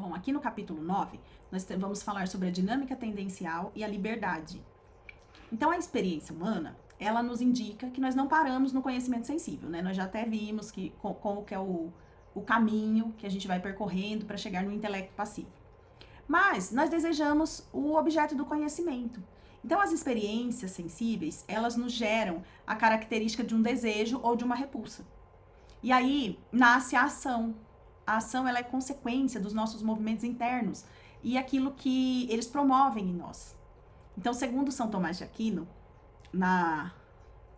Bom, aqui no capítulo 9, nós vamos falar sobre a dinâmica tendencial e a liberdade. Então, a experiência humana, ela nos indica que nós não paramos no conhecimento sensível, né? Nós já até vimos que como que é o caminho que a gente vai percorrendo para chegar no intelecto passivo. Mas nós desejamos o objeto do conhecimento. Então, as experiências sensíveis, elas nos geram a característica de um desejo ou de uma repulsa. E aí, nasce a ação. A ação, ela é consequência dos nossos movimentos internos e aquilo que eles promovem em nós. Então, segundo São Tomás de Aquino,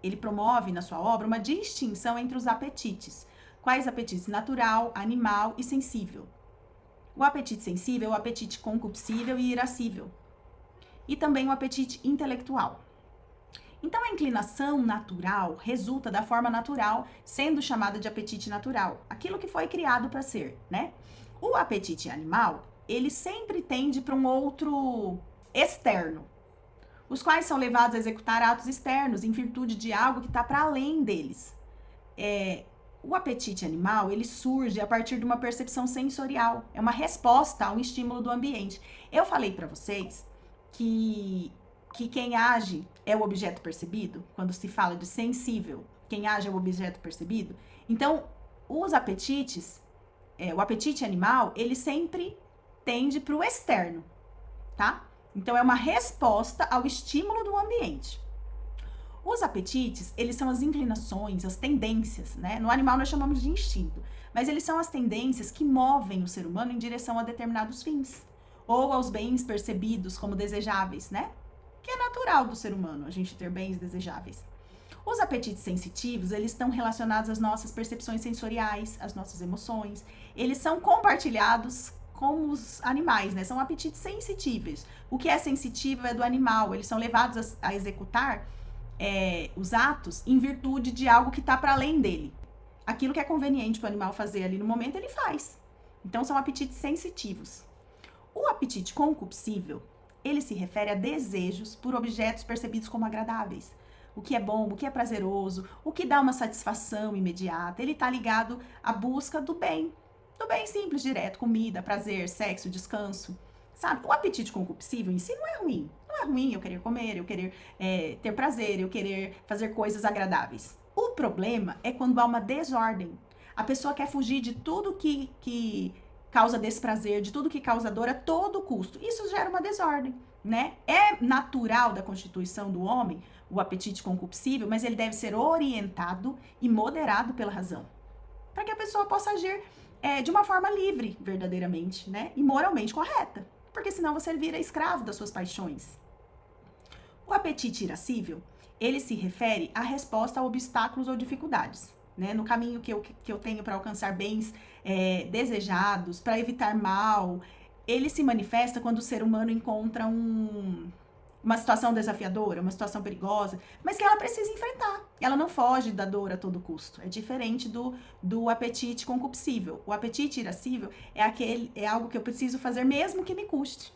ele promove na sua obra uma distinção entre os apetites. Quais apetites? Natural, animal e sensível. O apetite sensível é o apetite concupiscível e irascível. E também o apetite intelectual. Então, a inclinação natural resulta da forma natural, sendo chamada de apetite natural. Aquilo que foi criado para ser, né? O apetite animal, ele sempre tende para um outro externo, os quais são levados a executar atos externos em virtude de algo que está para além deles. O apetite animal, ele surge a partir de uma percepção sensorial, é uma resposta a um estímulo do ambiente. Eu falei para vocês que quem age é o objeto percebido, quando se fala de sensível, quem age é o objeto percebido. Então, os apetites, o apetite animal, ele sempre tende para o externo, tá? Então, é uma resposta ao estímulo do ambiente. Os apetites, eles são as inclinações, as tendências, né? No animal nós chamamos de instinto, mas eles são as tendências que movem o ser humano em direção a determinados fins, ou aos bens percebidos como desejáveis, né? Que é natural do ser humano, a gente ter bens desejáveis. Os apetites sensitivos, eles estão relacionados às nossas percepções sensoriais, às nossas emoções. Eles são compartilhados com os animais, né? São apetites sensitíveis. O que é sensitivo é do animal, eles são levados a executar os atos em virtude de algo que está para além dele. Aquilo que é conveniente para o animal fazer ali no momento, ele faz. Então, são apetites sensitivos. O apetite concupiscível, ele se refere a desejos por objetos percebidos como agradáveis. O que é bom, o que é prazeroso, o que dá uma satisfação imediata. Ele está ligado à busca do bem simples, direto, comida, prazer, sexo, descanso. Sabe? O apetite concupiscível em si não é ruim. Não é ruim eu querer comer, eu querer ter prazer, eu querer fazer coisas agradáveis. O problema é quando há uma desordem. A pessoa quer fugir de tudo que causa desprazer, de tudo que causa dor a todo custo. Isso gera uma desordem, né? É natural da constituição do homem o apetite concupiscível, mas ele deve ser orientado e moderado pela razão, para que a pessoa possa agir de uma forma livre, verdadeiramente, né? E moralmente correta, porque senão você vira escravo das suas paixões. O apetite irascível, ele se refere à resposta a obstáculos ou dificuldades, né? No caminho que eu tenho para alcançar bens desejados, para evitar mal, ele se manifesta quando o ser humano encontra uma situação desafiadora, uma situação perigosa, mas que ela precisa enfrentar. Ela não foge da dor a todo custo. É diferente do apetite concupiscível. O apetite irascível é algo que eu preciso fazer mesmo que me custe.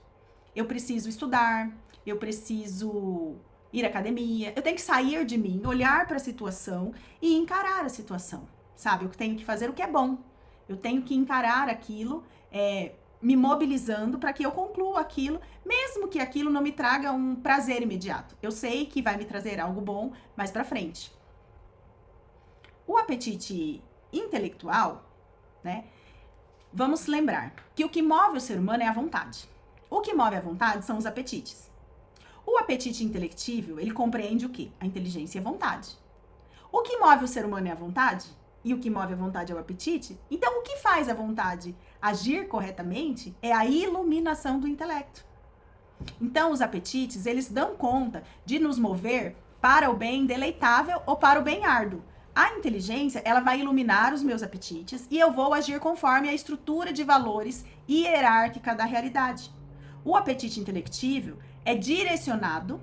Eu preciso estudar, eu preciso ir à academia, eu tenho que sair de mim, olhar para a situação e encarar a situação, sabe? Eu tenho que fazer o que é bom. Eu tenho que encarar aquilo, me mobilizando para que eu conclua aquilo, mesmo que aquilo não me traga um prazer imediato. Eu sei que vai me trazer algo bom mais para frente. O apetite intelectual, né? Vamos lembrar que o que move o ser humano é a vontade. O que move a vontade são os apetites. O apetite intelectível, ele compreende o quê? A inteligência e a vontade. O que move o ser humano é a vontade? E o que move a vontade é o apetite? Então, o que faz a vontade agir corretamente é a iluminação do intelecto. Então, os apetites, eles dão conta de nos mover para o bem deleitável ou para o bem árduo. A inteligência, ela vai iluminar os meus apetites e eu vou agir conforme a estrutura de valores hierárquica da realidade. O apetite intelectível é direcionado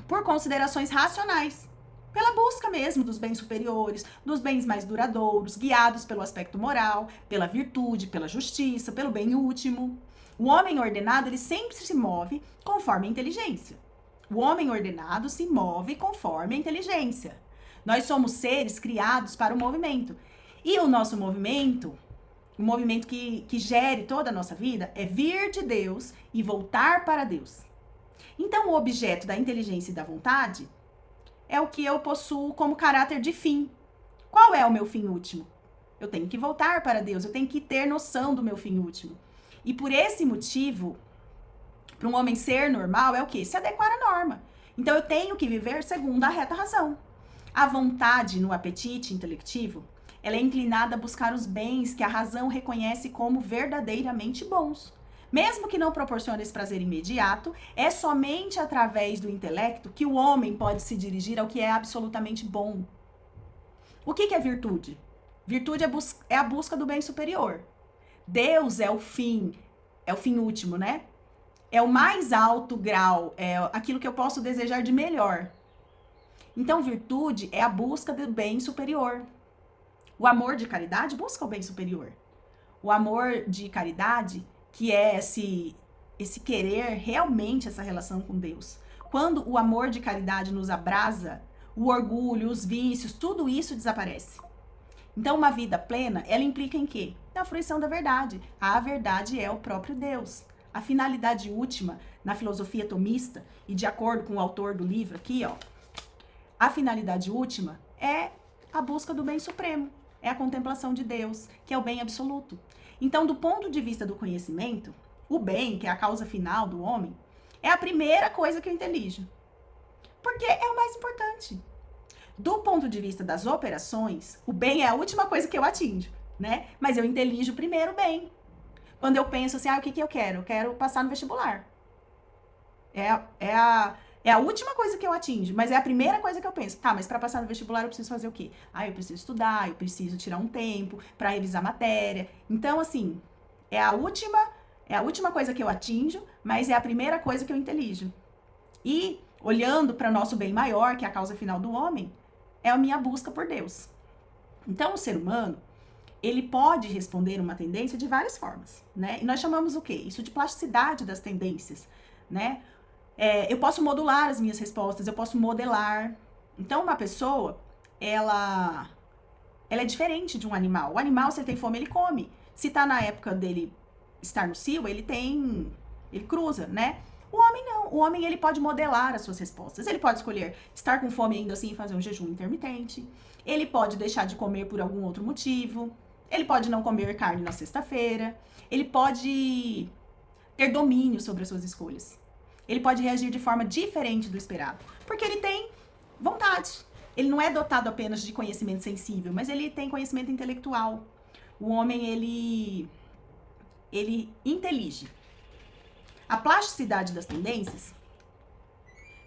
por considerações racionais, pela busca mesmo dos bens superiores, dos bens mais duradouros, guiados pelo aspecto moral, pela virtude, pela justiça, pelo bem último. O homem ordenado, ele sempre se move conforme a inteligência. O homem ordenado se move conforme a inteligência. Nós somos seres criados para o movimento. E o nosso movimento, o movimento que gere toda a nossa vida, é vir de Deus e voltar para Deus. Então, o objeto da inteligência e da vontade é o que eu possuo como caráter de fim. Qual é o meu fim último? Eu tenho que voltar para Deus, eu tenho que ter noção do meu fim último. E por esse motivo, para um homem ser normal, é o quê? Se adequar à norma. Então, eu tenho que viver segundo a reta razão. A vontade no apetite intelectivo, ela é inclinada a buscar os bens que a razão reconhece como verdadeiramente bons. Mesmo que não proporcione esse prazer imediato, é somente através do intelecto que o homem pode se dirigir ao que é absolutamente bom. O que é virtude? Virtude é a busca do bem superior. Deus é o fim último, né? É o mais alto grau, é aquilo que eu posso desejar de melhor. Então, virtude é a busca do bem superior. O amor de caridade busca o bem superior. O amor de caridade, que é esse querer realmente essa relação com Deus. Quando o amor de caridade nos abrasa, o orgulho, os vícios, tudo isso desaparece. Então, uma vida plena, ela implica em quê? Na fruição da verdade. A verdade é o próprio Deus. A finalidade última, na filosofia tomista, e de acordo com o autor do livro aqui, ó, a finalidade última é a busca do bem supremo, é a contemplação de Deus, que é o bem absoluto. Então, do ponto de vista do conhecimento, o bem, que é a causa final do homem, é a primeira coisa que eu intelijo, porque é o mais importante. Do ponto de vista das operações, o bem é a última coisa que eu atinjo, né? Mas eu intelijo primeiro o bem. Quando eu penso assim, o que eu quero? Eu quero passar no vestibular. É a última coisa que eu atinjo, mas é a primeira coisa que eu penso. Tá, mas para passar no vestibular eu preciso fazer o quê? Eu preciso estudar, eu preciso tirar um tempo para revisar a matéria. Então, assim, é a última coisa que eu atinjo, mas é a primeira coisa que eu intelijo. E, olhando para o nosso bem maior, que é a causa final do homem, é a minha busca por Deus. Então, o ser humano, ele pode responder uma tendência de várias formas, né? E nós chamamos o quê? Isso de plasticidade das tendências, né? Eu posso modular as minhas respostas, eu posso modelar. Então, uma pessoa, ela é diferente de um animal. O animal, se ele tem fome, ele come. Se tá na época dele estar no cio, ele cruza, né? O homem não. O homem, ele pode modelar as suas respostas. Ele pode escolher estar com fome ainda assim e fazer um jejum intermitente. Ele pode deixar de comer por algum outro motivo. Ele pode não comer carne na sexta-feira. Ele pode ter domínio sobre as suas escolhas. Ele pode reagir de forma diferente do esperado, porque ele tem vontade. Ele não é dotado apenas de conhecimento sensível, mas ele tem conhecimento intelectual. O homem, ele intelige. A plasticidade das tendências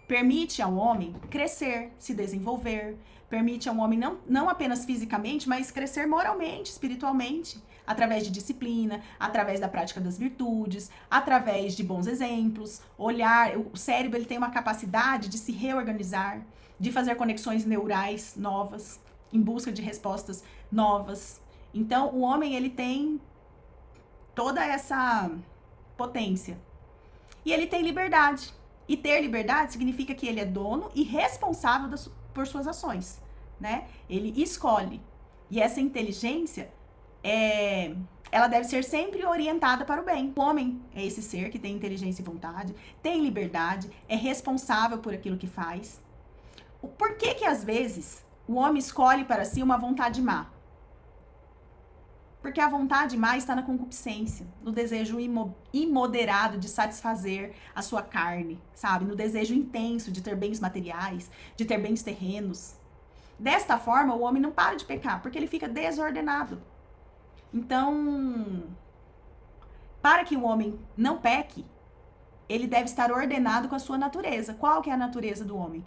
permite ao homem crescer, se desenvolver, permite ao homem não apenas fisicamente, mas crescer moralmente, espiritualmente, através de disciplina, através da prática das virtudes, através de bons exemplos, olhar. O cérebro, ele tem uma capacidade de se reorganizar, de fazer conexões neurais novas, em busca de respostas novas. Então, o homem, ele tem toda essa potência. E ele tem liberdade. E ter liberdade significa que ele é dono e responsável por suas ações, né? Ele escolhe. E essa inteligência, ela deve ser sempre orientada para o bem. O homem é esse ser que tem inteligência e vontade, tem liberdade, é responsável por aquilo que faz. Por que às vezes o homem escolhe para si uma vontade má? Porque a vontade má está na concupiscência, no desejo imoderado de satisfazer a sua carne, sabe? No desejo intenso de ter bens materiais, de ter bens terrenos. Desta forma, o homem não para de pecar, porque ele fica desordenado. Então, para que o homem não peque, ele deve estar ordenado com a sua natureza. Qual que é a natureza do homem?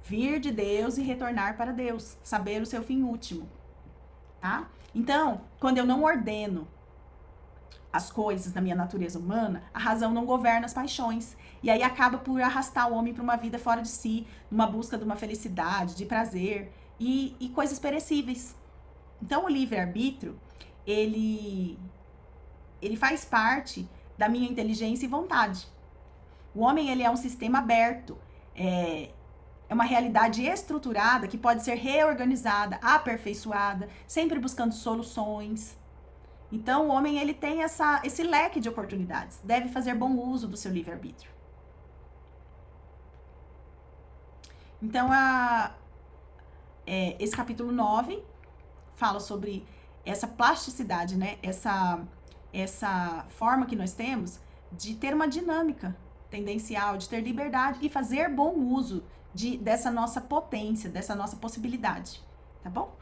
Vir de Deus e retornar para Deus, saber o seu fim último, tá? Então, quando eu não ordeno as coisas da minha natureza humana, a razão não governa as paixões. E aí acaba por arrastar o homem para uma vida fora de si, numa busca de uma felicidade, de prazer e coisas perecíveis. Então, o livre-arbítrio, ele faz parte da minha inteligência e vontade. O homem, ele é um sistema aberto, é uma realidade estruturada que pode ser reorganizada, aperfeiçoada, sempre buscando soluções. Então, o homem, ele tem esse leque de oportunidades. Deve fazer bom uso do seu livre-arbítrio. Então, esse capítulo 9 fala sobre essa plasticidade, né? Essa forma que nós temos de ter uma dinâmica tendencial, de ter liberdade e fazer bom uso dessa nossa potência, dessa nossa possibilidade, tá bom?